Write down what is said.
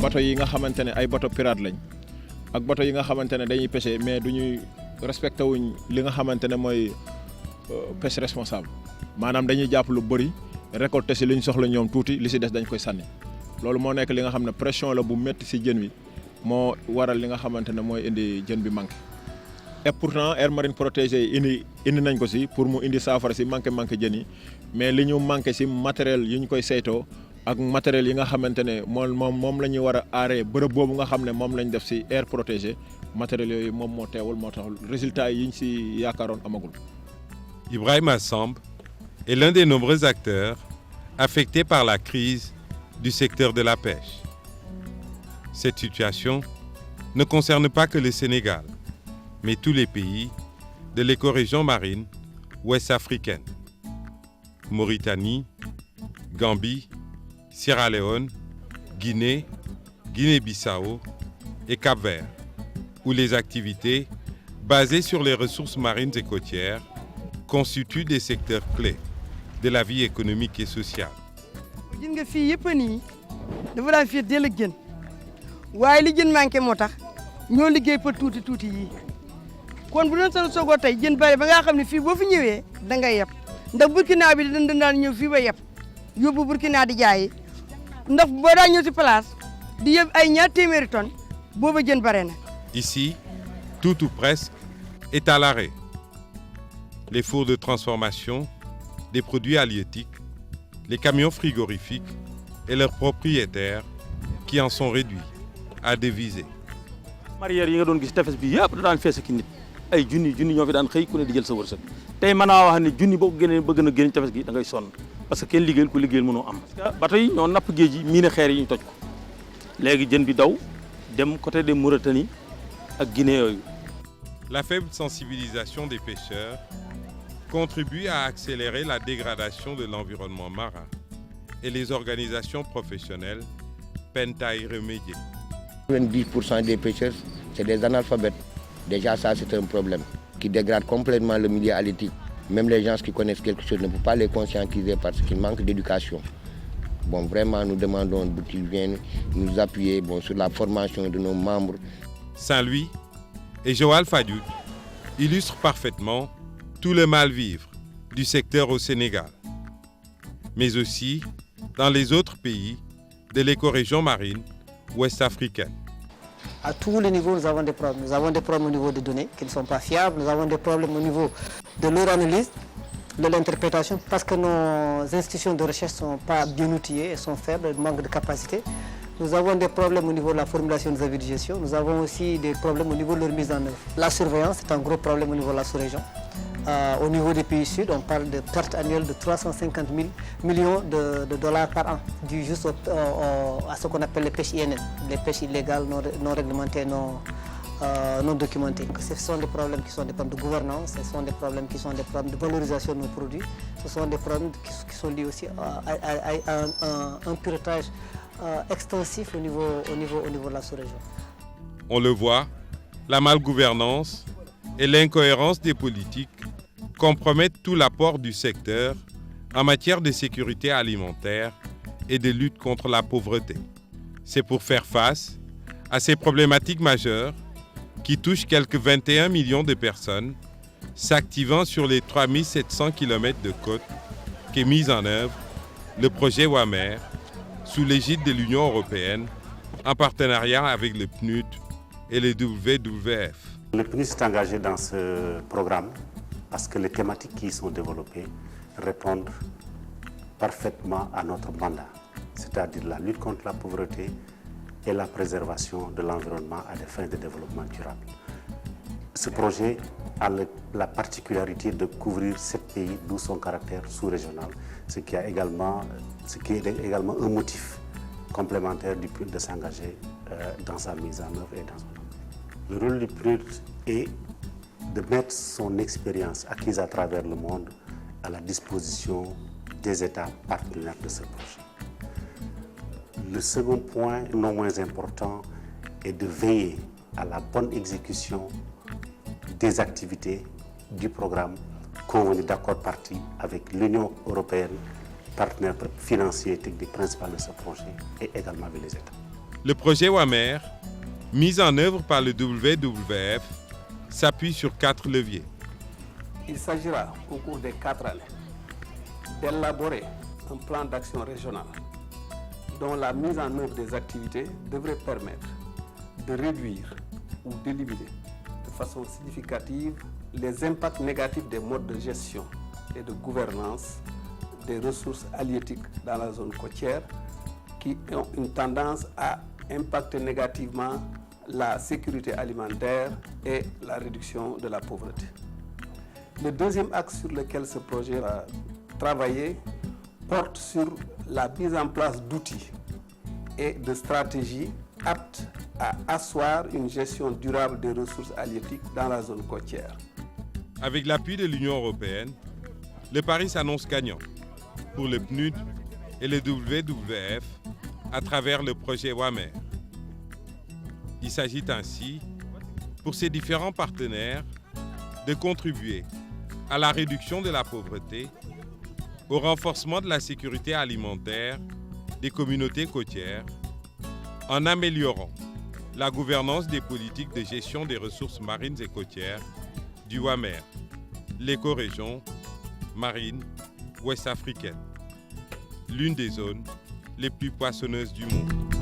bateau yi nga xamante ne ay bateau pirate lañ ak bateau yi nga xamante ne dañuy pêcher mais duñuy respecté wuñ li nga xamante ne mooy pêche responsable maanaam dañuy jàpp lu bëri récolter si li ñu soxla ñoom tuuti li si des dañ koy sànni loolu moo nekk li nga xam ne pression la bu métti si jën wi moo waral li nga xamante ne mooy indi jën bi manqué et pourtant aire marine protégée yi indi nañ ko si pour mu indi saafara si manqué jën yi mais li ñu manqué si matériel yi ñu koy saytoo ak matériel yi nga xamante ne moom la ñuy war a aaree bërëb boobu nga xam ne moom lañ def si aire protégée matériel yooyu moom moo teewul moo taxul résultat yi ñu si yaakaaroon amagul. Ibrahima Samb est l'un des nombreux acteurs affectés par la crise du secteur de la pêche. Cette situation ne concerne pas que le Sénégal, mais tous les pays de l'écorégion marine ouest-africaine. Mauritanie, Gambie, Sierra Leone, Guinée, Guinée-Bissau et Cap-Vert, où les activités basées sur les ressources marines et côtières constituent des secteurs clés de la vie économique et sociale. gis nga fii yëpp nii dafa daan fii dell ak jën waaye li jën manqué moo tax ñoo liggéey pour tuuti yii kon bu doon seen soogoo tey jën bari ba nga xam ne fii boo fi ñëwee da ngay yeb ndax Burkina bi daan ñëw fii ba yeb yóbbu Burkina di jaayi ndax boo daa ñëw si place di yeb ay ñaar téeméeri tonnes booba jën bare na. Ici, tout ou presque est à l'arrêt. Les fours de transformation des produits halieutiques, les camions frigorifiques et leurs propriétaires qui en sont réduits à des visées. mareyeur yi nga doon gis tefes bi yëpp da daan fees ak nit ay junni ñoo fi daan xëy ku ne di jël sa wërsëg tey mën naa wax ne junni boo ko génnee bëgg na génn tefes gi da ngay sonn parce que kenn liggéeyal ku liggéeyal mënoo am. parce que bateau yi ñoo napp géej yi miine xeer yi ñu toj ko léegi jën bi daw dem côté de Mauritanie ak Guinée yooyu. La faible sensibilisation des pêcheurs contribue à accélérer la dégradation de l'environnement marin et les organisations professionnelles peinent à y remédier. 90% des pêcheurs, c'est des analphabètes. Déjà, ça, c'est un problème qui dégrade complètement le milieu halieutique. Même les gens qui connaissent quelque chose ne peuvent pas les conscientiser parce qu'ils manquent d'éducation. Bon, vraiment, nous demandons qu'ils viennent nous appuyer sur la formation de nos membres. Saint-Louis et Joal Fadiouth illustrent parfaitement tout le mal-vivre du secteur au Sénégal, mais aussi dans les autres pays de l'écorégion marine ouest-africaine. À tous les niveaux, nous avons des problèmes. Nous avons des problèmes au niveau des données qui ne sont pas fiables. Nous avons des problèmes au niveau de leur analyse, de l'interprétation, parce que nos institutions de recherche ne sont pas bien outillées, elles sont faibles, elles manquent de capacité. Nous avons des problèmes au niveau de la formulation des avis de gestion. Nous avons aussi des problèmes au niveau de leur mise en œuvre. La surveillance est un gros problème au niveau de la sous-région. Au niveau des pays sud, on parle de pertes annuelles de 350 millions de dollars par an, dû juste à ce qu'on appelle les pêches INN, les pêches illégales, non réglementées, non documentées. Ce sont des problèmes qui sont des problèmes de gouvernance, ce sont des problèmes qui sont des problèmes de valorisation de nos produits, ce sont des problèmes qui sont liés aussi à un pilotage extensif au niveau de la sous-région. On le voit, la malgouvernance et l'incohérence des politiques compromettent tout l'apport du secteur en matière de sécurité alimentaire et de lutte contre la pauvreté. C'est pour faire face à ces problématiques majeures qui touchent quelques 21 millions de personnes s'activant sur les 3700 km de côte qu'est mis en œuvre le projet WAMER sous l'égide de l'Union européenne en partenariat avec le PNUD et le WWF. Le PNUD s'est engagé dans ce programme parce que les thématiques qui y sont développées répondent parfaitement à notre mandat, c'est-à-dire la lutte contre la pauvreté et la préservation de l'environnement à des fins de développement durable. Ce projet a la particularité de couvrir 7 pays, d'où son caractère sous-régional, ce qui est également un motif complémentaire du PNUD de s'engager dans sa mise en œuvre et dans son engagement. Le rôle du PNUD est de mettre son expérience acquise à travers le monde à la disposition des États partenaires de ce projet. Le second point, non moins important, est de veiller à la bonne exécution des activités du programme convenu d'accord partie avec l'Union européenne, partenaire financier et technique principal de ce projet, et également avec les États. Le projet WAMER, mis en œuvre par le WWF, s'appuie sur 4 leviers. Il s'agira, au cours des 4 années, d'élaborer un plan d'action régional dont la mise en œuvre des activités devrait permettre de réduire ou d'éliminer de façon significative les impacts négatifs des modes de gestion et de gouvernance des ressources halieutiques dans la zone côtière qui ont une tendance à impacter négativement la sécurité alimentaire et la réduction de la pauvreté. Le deuxième axe sur lequel ce projet va travailler porte sur la mise en place d'outils et de stratégies aptes à asseoir une gestion durable des ressources halieutiques dans la zone côtière. Avec l'appui de l'Union européenne, le pari s'annonce gagnant pour le PNUD et le WWF à travers le projet WAMER. Il s'agit ainsi, pour ces différents partenaires, de contribuer à la réduction de la pauvreté, au renforcement de la sécurité alimentaire des communautés côtières, en améliorant la gouvernance des politiques de gestion des ressources marines et côtières du WAMER, l'écorégion marine ouest-africaine, l'une des zones les plus poissonneuses du monde.